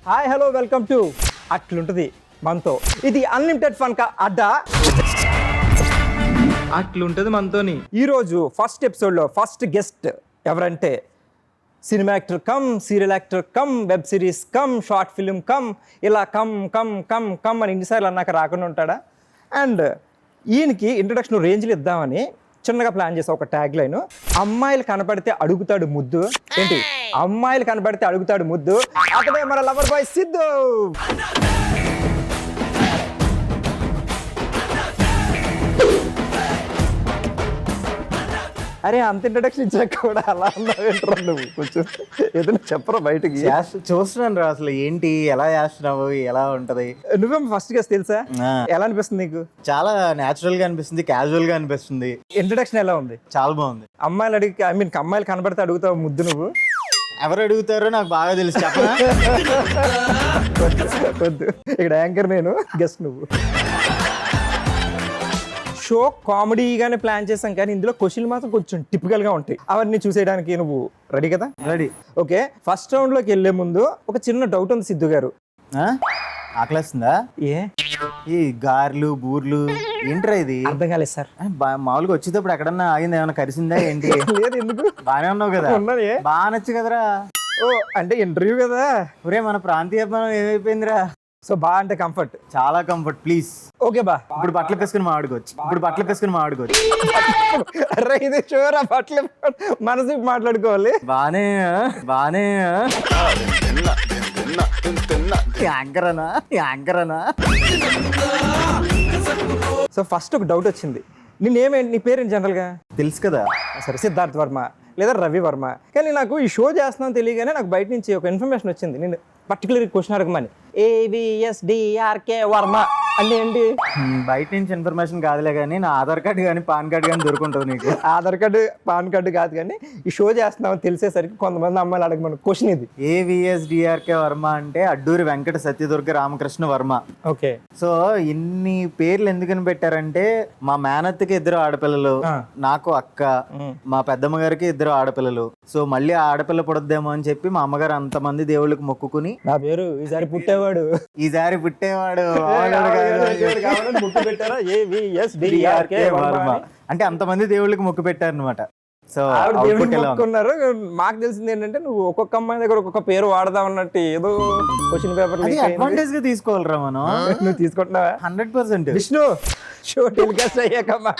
Hi hello welcome to అట్లుంటది మనతో. ఇది అన్లిమిటెడ్ ఫన్ కా అడ్డా. అట్లుంటది మనతోని. ఈరోజు ఫస్ట్ ఎపిసోడ్లో ఫస్ట్ గెస్ట్ ఎవరంటే cinema actor come, serial actor come, web series come, short film come, ఇలా కమ్ కమ్ కమ్ కమ్ అని ఇన్నిసార్లు అన్నాక రాకుండా ఉంటాడా? అండ్ ఈయనకి ఇంట్రడక్షన్ రేంజ్లు ఇద్దామని చిన్నగా ప్లాన్ చేసా ఒక ట్యాగ్ లైన్. అమ్మాయిలు కనపడితే అడుగుతాడు ముద్దు. ఏంటి? అమ్మాయిలు కనపడితే అడుగుతాడు ముద్దు. అక్కడే మన లవర్ బాయ్ సిద్ధు. అరే అంత ఇంట్రడక్షన్ ఇచ్చాక కూడా అలా అన్నావు నువ్వు? కొంచెం ఏదైనా చెప్పరా బయటకి. చూస్తున్నాను రా, అసలు ఏంటి, ఎలా చేస్తున్నావు, ఎలా ఉంటది? నువ్వేమో ఫస్ట్ గా తెలుసా? ఎలా అనిపిస్తుంది నీకు? చాలా న్యాచురల్ గా అనిపిస్తుంది, క్యాజువల్ గా అనిపిస్తుంది. ఇంట్రడక్షన్ ఎలా ఉంది? చాలా బాగుంది. అమ్మాయిలు అడిగి అమ్మాయిలు కనబడితే అడుగుతావు ముద్దు నువ్వు? ఎవరు అడుగుతారో నాకు బాగా తెలుసు, చెప్పనా? వద్దు, ఇక్కడ యాంకర్ నేను, గెస్ట్ నువ్వు. షో కామెడీగానే ప్లాన్ చేసాం కానీ ఇందులో క్వశ్చన్లు మాత్రం కొంచెం టిపికల్ గా ఉంటాయి. అవన్నీ చూసేయడానికి నువ్వు రెడీ కదా? రెడీ. ఓకే, ఫస్ట్ రౌండ్ లోకి వెళ్లే ముందు ఒక చిన్న డౌట్ ఉంది సిద్ధు గారు. ఆకలేస్తుందా? ఏ ఈ గార్లు బూర్లు ఏంట్రా ఇది? అర్థం కాలేదు సార్. మామూలుగా వచ్చేటప్పుడు ఎక్కడన్నా ఆగింది, ఏమైనా కరిసిందా ఏంటి? లేదు, ఎందుకు? బానే ఉన్నావు కదా? ఉన్నది. బాగా నచ్చు కదరా. ఓ అంటే ఇంటర్వ్యూ కదా. ఒరే మన ప్రాంతీయ ఏమైపోయిందిరా? సో బా అంటే కంఫర్ట్, చాలా కంఫర్ట్. ప్లీజ్ ఓకే బా. ఇప్పుడు బట్టలు వేసుకుని మాట్లాడుకోవచ్చు. అరే ఇది షూరా, బట్టలు మనసు మాట్లాడుకోవాలి. బానే యాంకరనా. సో ఫస్ట్ ఒక డౌట్ వచ్చింది. నీ పేరేంటి జనరల్ గా? తెలుసు కదా. సరే, సిద్ధార్థ్ వర్మ లేదా రవి వర్మ. కానీ నాకు ఈ షో చేస్తున్నాను తెలియగానే నాకు బయట నుంచి ఒక ఇన్ఫర్మేషన్ వచ్చింది. నేను పర్టికులర్ క్వశ్చన్ అడగమని. AVSDRK వర్మ అంటే ఏంటి? బయట నుంచి ఇన్ఫర్మేషన్ కాదులే కానీ నా ఆధార్ కార్డు కానీ పాన్ కార్డు కానీ దొరుకుంటుంది నీకు. ఆధార్ కార్డు పాన్ కార్డు కాదు కానీ ఈ షో చేస్తున్నామని తెలిసేసరికి కొంతమంది అమ్మాయిలు అడగమని క్వశ్చన్ ఇది. AVSDRK వర్మ అంటే అడ్డూరి వెంకట సత్యదుర్గ రామకృష్ణ వర్మ. ఓకే. సో ఇన్ని పేర్లు ఎందుకని పెట్టారంటే మా మేనత్తకి 2 ఆడపిల్లలు, నాకు అక్క, మా పెద్దమ్మ గారికి 2 ఆడపిల్లలు. సో మళ్ళీ ఆడపిల్ల పుడద్దేమో అని చెప్పి మా అమ్మగారు అంతమంది దేవుళ్ళకి మొక్కుకుని నా పేరు ఈసారి పుట్టేవాడు ముక్కు పెట్టారా? AVSDRK వర్మ అంటే అంతమంది దేవుళ్ళకి మొక్కు పెట్టారు అనమాట. సో మొక్కున్నారు. మాకు తెలిసింది ఏంటంటే నువ్వు ఒక్కొక్క అమ్మాయి దగ్గర ఒక్కొక్క పేరు వాడదాం అన్నట్టు ఏదో క్వశ్చన్ పేపర్ అడ్వాంటేజ్ గా తీసుకోవాలరా మనం. నువ్వు తీసుకుంటున్నావా? 100%. విష్ణు షో టెలికాస్ట్ అయ్యాకమ్మా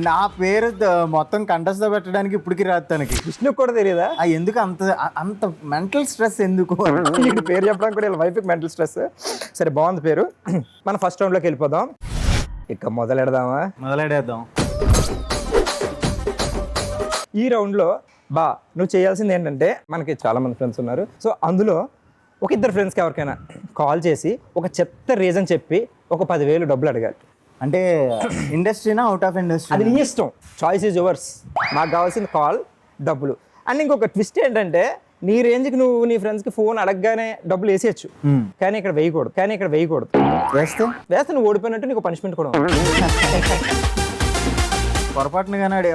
నా పేరు మొత్తం కంటెస్ట్ పెట్టడానికి ఇప్పటికి రాదు తనకి. విష్ణు కూడా తెలియదా? ఎందుకు అంత మెంటల్ స్ట్రెస్ ఎందుకు? పేరు చెప్పడానికి కూడా వైఫ్కి మెంటల్ స్ట్రెస్. సరే, బాగుంది పేరు. మనం ఫస్ట్ రౌండ్ లోకి వెళ్ళిపోదాం. ఇక మొదలెడదాం. ఈ రౌండ్ లో నువ్వు చేయాల్సింది ఏంటంటే, మనకి చాలా మంది ఫ్రెండ్స్ ఉన్నారు. సో అందులో ఒక 2 ఫ్రెండ్స్కి ఎవరికైనా కాల్ చేసి ఒక చెత్త రీజన్ చెప్పి ఒక 10,000 డబ్బులు అడగాలి. అంటే ఇండస్ట్రీనా అవుట్ ఆఫ్ ఇండస్ట్రీ? అది నీ ఇష్టం, చాయిస్ ఈజ్ యువర్స్. మాకు కావాల్సింది కాల్, డబ్బులు. అండ్ ఇంకొక ట్విస్ట్ ఏంటంటే, నీ రేంజ్కి నువ్వు నీ ఫ్రెండ్స్కి ఫోన్ అడగగానే డబ్బులు వేసేయచ్చు, కానీ ఇక్కడ వేయకూడదు. వేస్తే నువ్వు ఓడిపోయినట్టు నీకు పనిష్మెంట్ కూడా. పొరపాటున కానీ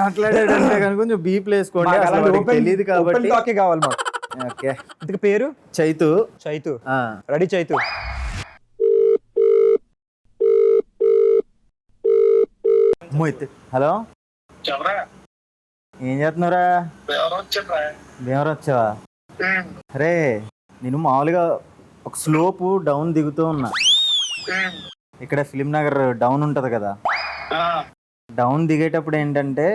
మాట్లాడాడంటే కనుక కొంచెం బీప్ వేసుకోండి. తెలియదు కాబట్టి కావాలి మాకు. ఓకే. ఇంతకు పేరు? చైతు. రెడీ చైతు. హలో, ఏం చేస్తున్నారా? భీమవరం వచ్చావా? అరే నేను మామూలుగా ఒక స్లోపు డౌన్ దిగుతూ ఉన్నా. ఇక్కడ ఫిలిం నగర్ డౌన్ ఉంటది కదా, డౌన్ దిగేటప్పుడు ఏంటంటే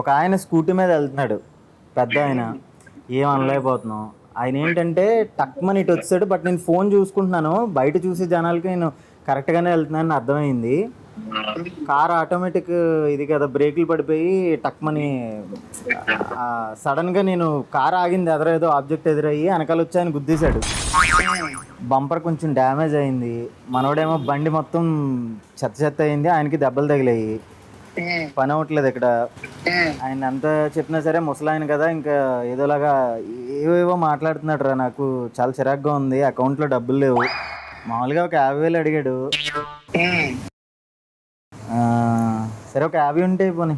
ఒక ఆయన స్కూటీ మీద వెళ్తున్నాడు, పెద్ద ఆయన. ఏం అనలేకపోతున్నాం. ఆయన ఏంటంటే టక్మని ఇటు వచ్చాడు. బట్ నేను ఫోన్ చూసుకుంటున్నాను, బయట చూసే జనాలకి నేను కరెక్ట్గానే వెళ్తున్నానని అర్థమైంది. కార్ ఆటోమేటిక్ ఇది కదా, బ్రేకులు పడిపోయి టక్మని సడన్ గా నేను కార్ ఆగింది, ఏదో ఆబ్జెక్ట్ ఎదురయ్యి వెనకాల వచ్చి ఆయన గుద్దేశాడు. బంపర్ కొంచెం డ్యామేజ్ అయింది. మనోడేమో బండి మొత్తం చెత్త అయింది, ఆయనకి దెబ్బలు తగిలాయి. పని అవ్వట్లేదు ఇక్కడ. ఆయన ఎంత చెప్పినా సరే ముసలాయన కదా, ఇంకా ఏదోలాగా ఏవేవో మాట్లాడుతున్నాడు రా. నాకు చాలా చిరాగ్గా ఉంది. అకౌంట్లో డబ్బులు లేవు. మామూలుగా ఒక 50,000 అడిగాడు. సరే ఒక 50 ఉంటే పోనీ.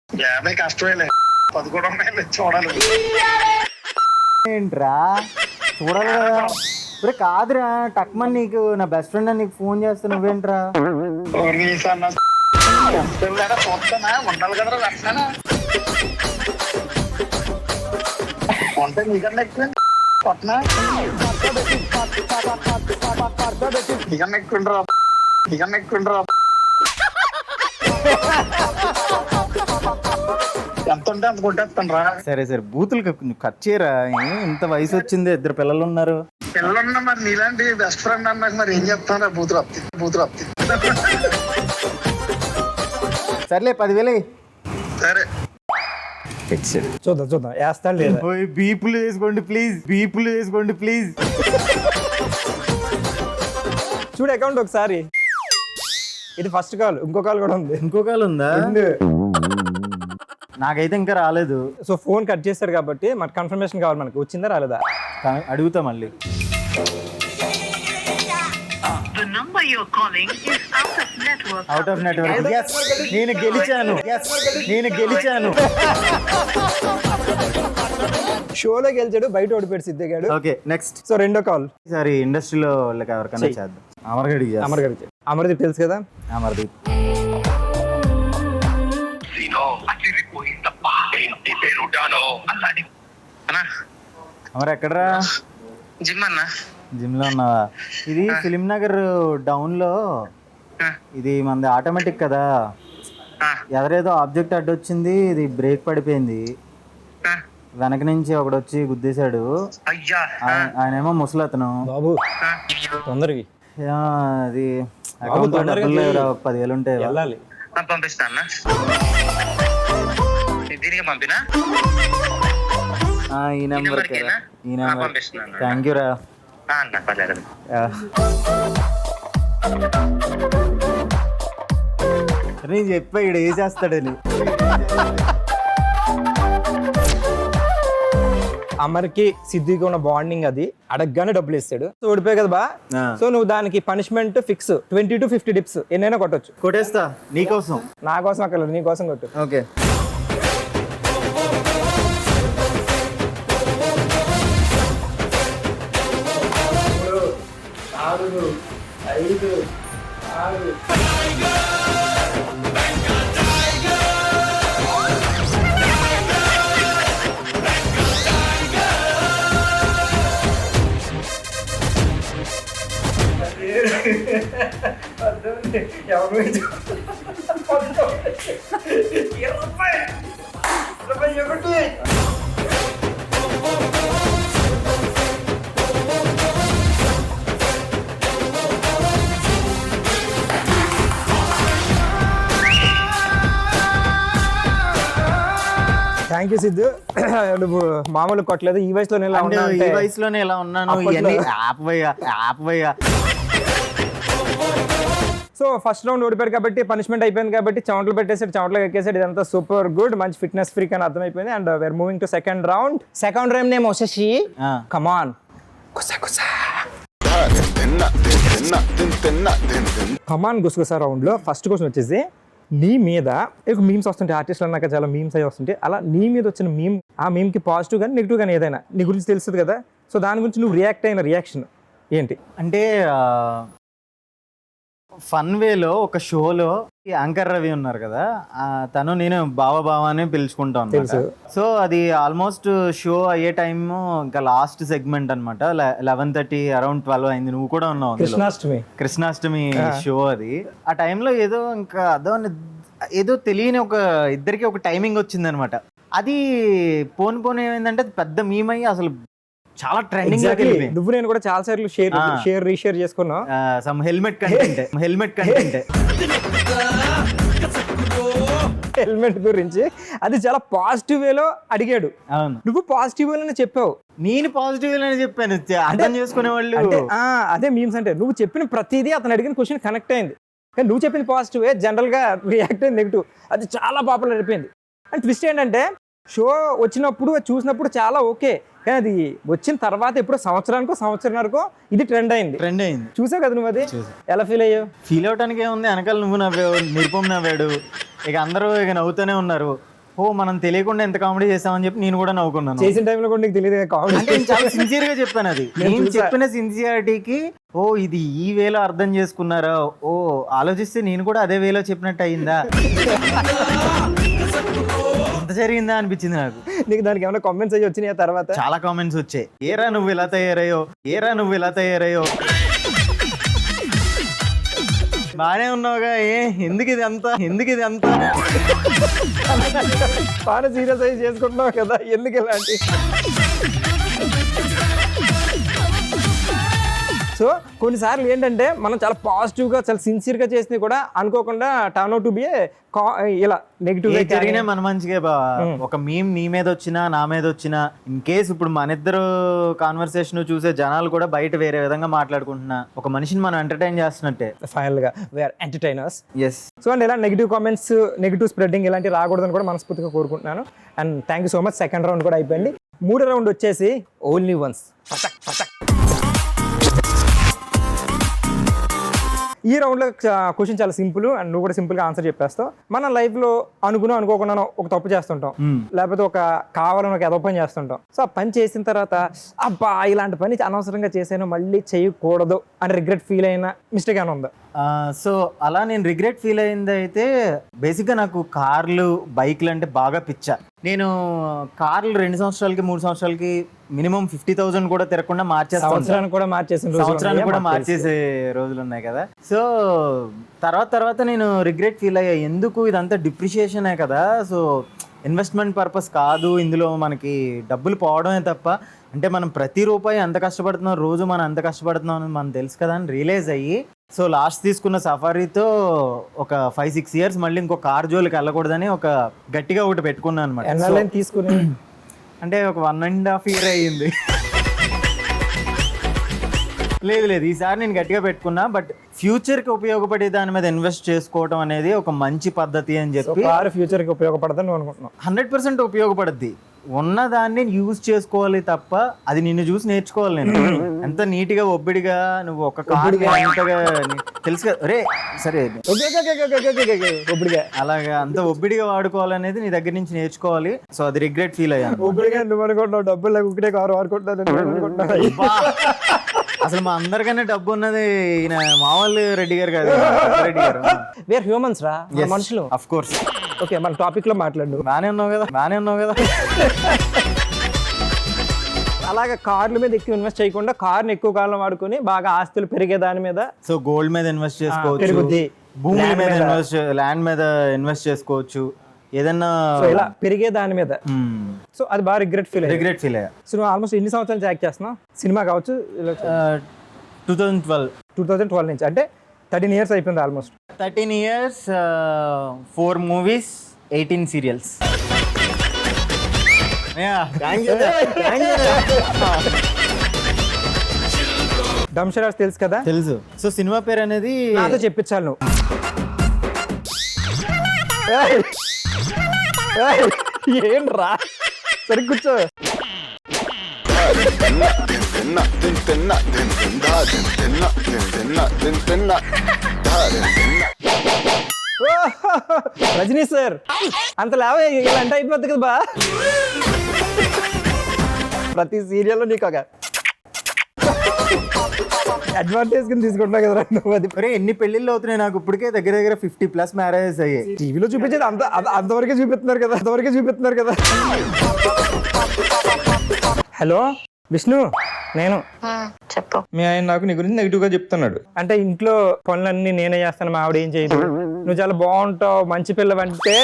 50 కష్టమేలే, 10 కూడా ఉన్నాయి చూడాలి. ఏంట్రా చూడాలి కదా. ఇప్పుడు కాదురా, టక్మన్ నీకు నా బెస్ట్ ఫ్రెండ్ అని నీకు ఫోన్ చేస్తా, నువ్వేంట్రా? చూస్తానా ఉండాలి కదరా వెంటనే. వంట నీకన్నా ఎక్కువ కొట్టనా, నీకన్నా ఎక్కువ నీకన్నా ఎక్కువ ఎంత ఉంటే అంత కొట్టేస్తాను రా. సరే సరే బూతులు కట్ చేయరా. ఇంత వయసు వచ్చింది, 2 పిల్లలు ఉన్నారు. పిల్లలున్నా మరి నీలాంటి బెస్ట్ ఫ్రెండ్ అన్నాక మరి ఏం చెప్తాను రా, బూతులు వస్తాయి. సర్లే 10,000. సరే చూద్దాం వేస్తాడు లేదా. బీపులు వేసుకోండి ప్లీజ్. చూడు అకౌంట్ ఒకసారి. ఇది ఫస్ట్ కాల్, ఇంకో కాల్ కూడా ఉంది. ఇంకో కాల్ ఉందా? నాకైతే ఇంకా రాలేదు. సో ఫోన్ కట్ చేస్తారు కాబట్టి మనకు కన్ఫర్మేషన్ కావాలి, మనకి వచ్చిందా రాలేదా అడుగుతా మళ్ళీ. Out of network. నేను గెలిచాను. షోలో గెలిచాడు, బయట ఓడిపోయాడు సిద్ధిగాడు. Okay next. సో రెండో కాల్. ఈసారి ఇండస్ట్రీలో వాళ్ళకి ఎవరికైనా చేద్దాం. అమర్దీప్ తెలుసు కదా. అమర్దీప్. అమర్ ఎక్కడరా? జిమ్ లో ఉన్నావా? ఇది ఫిలిం నగర్ డౌన్ లో, ఇది మనది ఆటోమేటిక్ కదా. ఎదరేదో ఆబ్జెక్ట్ అడ్డొచ్చింది, ఇది బ్రేక్ పడిపోయింది. వెనక నుంచి ఒకడు వచ్చి గుద్దేశాడు. ఆయన ఏమో ముసలతను. బాబు తొందరగా అది అకౌంట్ లో డబ్బులు లేవురా, 10,000 ఉంటే వెళ్ళాలి. పంపిస్తాను. ఈ నెంబర్. థ్యాంక్ యూ రా. నేను చెప్పా ఇక్కడ ఏ చేస్తాడని. అమర్కి సిద్ధికి ఉన్న బాండింగ్ అది, అడగగానే డబ్బులు ఇస్తాడు. సో ఓడిపోయి కదా బా. సో నువ్వు దానికి పనిష్మెంట్ ఫిక్స్ 20 to 50 డిప్స్ ఎన్నైనా కొట్టొచ్చు. కొట్టేస్తా నీకోసం. నా కోసం అక్కడ నీ కోసం కొట్టు. ఓకే. Thank you Siddhu. నువ్వు మామూలు కొట్టలేదు, ఈ వయసులో ఈ వయసులోనే ఎలా ఉన్నాను. సో ఫస్ట్ రౌండ్ ఓడిపోయాడు కాబట్టి పనిష్మెంట్ అయిపోయింది కాబట్టి చెమటలు పెట్టేసాడు, చెమటలు ఎక్కేసాడు. ఇదంతా సూపర్ గుడ్, మంచి ఫిట్నెస్ ఫ్రీక్ అని అర్థమైపోయింది. And we are moving to second round. Second round name వచ్చేసి కమాన్ గుసగుసా రౌండ్ లో ఫస్ట్ క్వశ్చన్ వచ్చేసి, నీ మీద మీమ్స్ వస్తుంటాయి, ఆర్టిస్టులు అన్నాక చాలా మీమ్స్ అవి వస్తుంటాయి. అలా నీ మీద వచ్చిన మీమ్, ఆ మీమ్కి పాజిటివ్ కానీ నెగిటివ్ కానీ ఏదైనా నీ గురించి తెలుస్తుంది కదా. సో దాని గురించి నువ్వు రియాక్ట్ అయిన రియాక్షన్ ఏంటి? అంటే ఫన్ వేలో ఒక షోలో యాంకర్ రవి ఉన్నారు కదా, తను నేను బావా అని పిలుచుకుంటాను. సో అది ఆల్మోస్ట్ షో అయ్యే టైమ్ ఇంకా లాస్ట్ సెగ్మెంట్ అనమాట. 11:30 అరౌండ్ 12 అయింది. నువ్వు కూడా ఉన్నావు. కృష్ణాష్టమి షో అది. ఆ టైంలో ఏదో ఇంకా ఏదో తెలియని ఒక ఇద్దరికి ఒక టైమింగ్ వచ్చింది అనమాట. అది పోను ఏమైందంటే పెద్ద మీమ్ అయ్యి అసలు చాలా ట్రెండింగ్. నువ్వు నేను కూడా చాలా సార్లు రీషేర్ చేసుకున్నాం. సమ్ హెల్మెట్ కంటెంట్ హెల్మెట్ గురించి అది చాలా పాజిటివ్ వేలో అడిగాడు. అవును, నువ్వు పాజిటివ్ వేలోనే చెప్పావు, నేను పాజిటివ్ వేలోనే చెప్పాను. అర్థం చేసుకునే వాళ్ళు అదే మీమ్స్ అంటే. నువ్వు చెప్పిన ప్రతిదీ అతను అడిగిన క్వశ్చన్ కనెక్ట్ అయింది. కానీ నువ్వు చెప్పింది పాజిటివ్, జనరల్ గా రియాక్ట్ అయింది నెగిటివ్. అది చాలా పాపులర్ అయిపోయింది. అండ్ ట్విస్ట్ ఏంటంటే, షో వచ్చినప్పుడు చూసినప్పుడు చాలా ఓకే, కానీ అది వచ్చిన తర్వాత ఎప్పుడో సంవత్సరానికో ఇది ట్రెండ్ అయింది. చూసావు కదా నువ్వు, అది ఎలా ఫీల్ అయ్యావు? ఫీల్ అవడానికి ఏముంది, వెనకాల నువ్వు నవ్వావు, నిరుపం నవ్వాడు, ఇక అందరూ ఇక నవ్వుతూనే ఉన్నారు. ఓ మనం తెలియకుండా ఎంత కామెడీ చేసామని చెప్పి నేను కూడా నవ్వుకున్నాను. చేసిన టైంలో కూడా నీకు తెలియదు కామెడీ. అంటే నేను చాలా సిన్సియర్ గా చెప్పాను అది. నేను చెప్పిన సిన్సియారిటీకి ఓ ఇది ఈ వేలో అర్థం చేసుకున్నారా, ఓ ఆలోచిస్తే నేను కూడా అదే వేలో చెప్పినట్టు అయిందా, ఎంత జరిగిందా అనిపించింది నాకు. నీకు దానికి ఏమైనా కామెంట్స్ అయ్యి వచ్చినాయి ఆ తర్వాత? చాలా కామెంట్స్ వచ్చాయి. ఏరా నువ్వు ఇలా తయారయ్యో, ఏరా నువ్వు ఇలా తయారయ్యో, బానే ఉన్నావుగా, ఎందుకు ఇది అంతా, ఎందుకు ఇది అంతా, బాగా సీరియస్ అయ్యి చేసుకుంటున్నావు కదా, ఎందుకు ఇలాంటి. సో కొన్నిసార్లు ఏంటంటే మనం చాలా పాజిటివ్గా చాలా సిన్సియర్గా చేసినవి కూడా అనుకోకుండా టర్న్ అవుట్ టు బి ఇలా నెగిటివ్ జరిగినా మన మంచిగా బా. ఒక మీమ్ నీ మీద వచ్చినా నా మీద వచ్చినా, ఇన్ కేస్ ఇప్పుడు మన ఇద్దరు కాన్వర్సేషన్ చూసే జనాలు కూడా బయట వేరే విధంగా మాట్లాడుకుంటున్నా, ఒక మనిషిని మనం ఎంటర్టైన్ చేస్తున్నట్టే. ఫైనల్గా we are entertainers. Yes. So and ఇలా నెగిటివ్ కామెంట్స్, నెగిటివ్ స్ప్రెడ్డింగ్ ఇలాంటివి రాకూడదని కూడా మనస్ఫూర్తిగా కోరుకుంటున్నాను. And thank you so much. Second round కూడా అయిపోయింది. మూడో రౌండ్ వచ్చేసి ఓన్లీ వన్స్. ఈ రౌండ్లో క్వశ్చన్ చాలా సింపుల్ అండ్ నువ్వు కూడా సింపుల్గా ఆన్సర్ చెప్పేస్తావు. మన లైఫ్లో అనుకోకుండా ఒక తప్పు చేస్తుంటాం, లేకపోతే ఒక కావాలని ఒక ఏదో పని చేస్తుంటాం. సో ఆ పని చేసిన తర్వాత అబ్బా ఇలాంటి పని అనవసరంగా చేశాను, మళ్ళీ చేయకూడదు అని రిగ్రెట్ ఫీల్ అయిన మిస్టేక్ ఏమైనా ఉందా? సో అలా నేను రిగ్రెట్ ఫీల్ అయింది అయితే బేసిక్గా నాకు కార్లు బైక్లు అంటే బాగా పిచ్చా. నేను కార్లు 2 సంవత్సరాలకి 3 సంవత్సరాలకి మినిమం 50,000 కూడా తిరగకుండా మార్చేస్తాను. సంవత్సరానికి కూడా మార్చేసే రోజులు ఉన్నాయి కదా. సో తర్వాత నేను రిగ్రెట్ ఫీల్ అయ్యా, ఎందుకు ఇదంతా డిప్రిషియేషనే కదా, సో ఇన్వెస్ట్మెంట్ పర్పస్ కాదు, ఇందులో మనకి డబ్బులు పోవడమే తప్ప, అంటే మనం ప్రతి రూపాయి ఎంత కష్టపడుతున్నాం, రోజు మనం ఎంత కష్టపడుతున్నాం అని మనం తెలుసు కదా అని రియలైజ్ అయ్యి, సో లాస్ట్ తీసుకున్న సఫారీతో ఒక 5-6 ఇయర్స్ మళ్ళీ ఇంకో కార్ జోలికి వెళ్ళకూడదని ఒక గట్టిగా ఒకటి పెట్టుకున్నాను అనమాట. తీసుకుని అంటే ఒక 1.5 year అయ్యింది. లేదు ఈసారి నేను గట్టిగా పెట్టుకున్నా. బట్ ఫ్యూచర్కి ఉపయోగపడే దాని మీద ఇన్వెస్ట్ చేసుకోవడం అనేది ఒక మంచి పద్ధతి అని చెప్పి. ఫ్యూచర్కి ఉపయోగపడదని నువ్వు అనుకుంటున్నావు? 100% ఉపయోగపడుద్ది. ఉన్నదాన్ని యూజ్ చేసుకోవాలి తప్ప అది నిన్ను చూసి నేర్చుకోవాలి. నేను ఎంత నీట్గా ఒబ్బిడిగా నువ్వు ఒక కార్ అంతగా తెలుసు కదా, రే సరే ఒబ్బిడిగా అలాగా అంత ఒబ్బిడిగా వాడుకోవాలనేది నీ దగ్గర నుంచి నేర్చుకోవాలి. సో అది రిగ్రెట్ ఫీల్ అయ్యాను. ఒబ్బిడిగా నువ్వు అనుకుంటున్నావు డబ్బులు ఒకటే కారు వాడుకుంటున్నాను. అసలు మా అందరికన్నా డబ్బు ఉన్నది ఈయన మామూలు రెడ్డి గారు కాదు, రెడ్డి గారు. వేర్ హ్యూమన్స్ రా, మనుషులు. Of course. ఓకే మన టాపిక్ లో మాట్లాడు. బానే ఉన్నావు కదా. అలాగే కార్ల మీద ఎక్కువ ఇన్వెస్ట్ చేయకుండా కార్ని ఎక్కువ కాలం వాడుకొని బాగా ఆస్తులు పెరిగే దాని మీద, సో గోల్డ్ మీద ఇన్వెస్ట్ చేసుకోవచ్చు, భూమి మీద ల్యాండ్ మీద ఇన్వెస్ట్ చేసుకోవచ్చు, ఏదన్నా ఇలా పెరిగే దాని మీద. సో అది బాగా రిగ్రెట్ ఫీల్ అయ్యా. సో నువ్వు ఆల్మోస్ట్ ఎన్ని సంవత్సరాలు యాక్ట్ చేస్తున్నావు? సినిమా కావచ్చు 2012 నుంచి, అంటే 13 years అయిపోయింది ఆల్మోస్ట్. 13 years, 4 movies, 18 serials. డంషరాజ్ తెలుసు కదా? తెలుసు. సో సినిమా పేరు అనేది నాతో చెప్పించాలి నువ్వు. ఏం రా, సరి కూర్చో. రజనీ సార్ అంత లేవే ఇలా అంటే అయిపోద్ది కదా బా. ప్రతి సీరియల్లో నీకు ఒక అడ్వాంటేజ్ కింద తీసుకుంటున్నావు కదా నువ్వు. అది ఎన్ని పెళ్లిళ్ళు అవుతున్నాయి నాకు ఇప్పటికే, దగ్గర 50+ మ్యారేజెస్ అయ్యాయి. టీవీలో చూపించేది అంతవరకే చూపిస్తున్నారు కదా. హలో విష్ణు, నేను చెప్పు. మీ ఆయన నాకు నీ గురించి నెగిటివ్ గా చెప్తున్నాడు. అంటే ఇంట్లో పనులన్నీ నేనే చేస్తాను, మా ఆవిడ ఏం చేయదు, నువ్వు చాలా బాగుంటావు, మంచి పిల్లవంటే.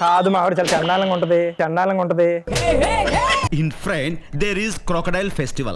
కాదు, మా ఆవిడ చాలా చండాలంగా ఉంటది. In France, there is crocodile festival.